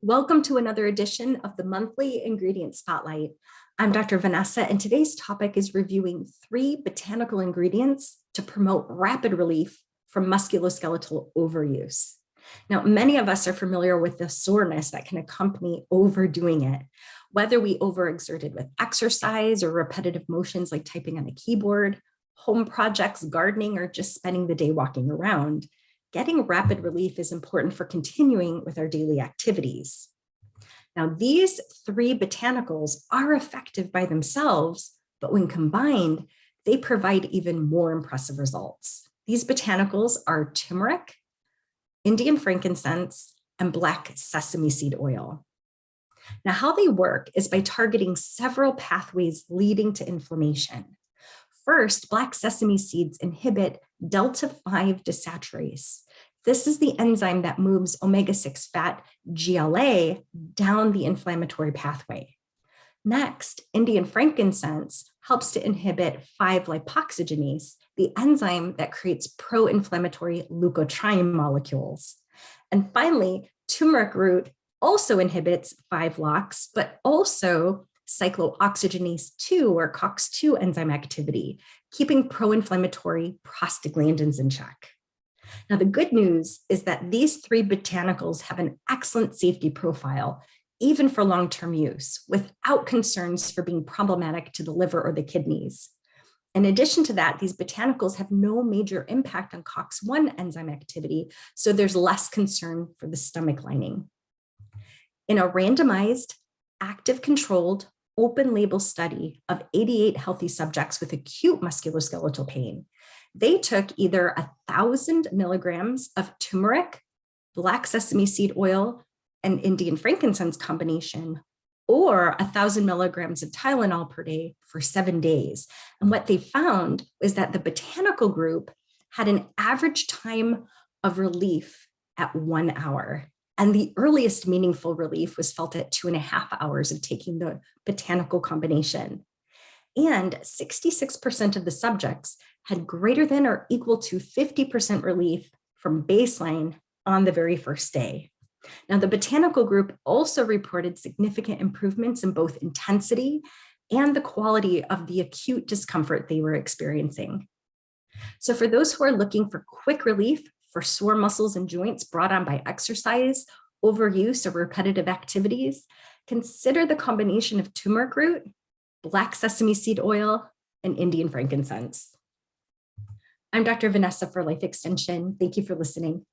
Welcome to another edition of the monthly ingredient spotlight. I'm Dr. Vanessa, and today's topic is reviewing 3 botanical ingredients to promote rapid relief from musculoskeletal overuse. Now, many of us are familiar with the soreness that can accompany overdoing it, whether we overexerted with exercise or repetitive motions like typing on a keyboard, home projects, gardening, or just spending the day walking around. Getting rapid relief is important for continuing with our daily activities. Now, these 3 botanicals are effective by themselves, but when combined, they provide even more impressive results. These botanicals are turmeric, Indian frankincense, and black sesame seed oil. Now, how they work is by targeting several pathways leading to inflammation. First, black sesame seeds inhibit delta-5 desaturase. This is the enzyme that moves omega-6 fat, GLA, down the inflammatory pathway. Next, Indian frankincense helps to inhibit 5-lipoxygenase, the enzyme that creates pro-inflammatory leukotriene molecules. And finally, turmeric root also inhibits 5-LOX, but also cyclooxygenase 2 or COX-2 enzyme activity, keeping pro-inflammatory prostaglandins in check. Now, the good news is that these 3 botanicals have an excellent safety profile, even for long-term use, without concerns for being problematic to the liver or the kidneys. In addition to that, these botanicals have no major impact on COX-1 enzyme activity, so there's less concern for the stomach lining. In a randomized, active controlled, open label study of 88 healthy subjects with acute musculoskeletal pain, they took either 1,000 milligrams of turmeric, black sesame seed oil, and Indian frankincense combination, or 1,000 milligrams of Tylenol per day for 7 days. And what they found is that the botanical group had an average time of relief at 1 hour. And the earliest meaningful relief was felt at 2.5 hours of taking the botanical combination. And 66% of the subjects had greater than or equal to 50% relief from baseline on the very first day. Now, the botanical group also reported significant improvements in both intensity and the quality of the acute discomfort they were experiencing. So for those who are looking for quick relief for sore muscles and joints brought on by exercise, overuse, or repetitive activities, consider the combination of turmeric root, black sesame seed oil, and Indian frankincense. I'm Dr. Vanessa for Life Extension. Thank you for listening.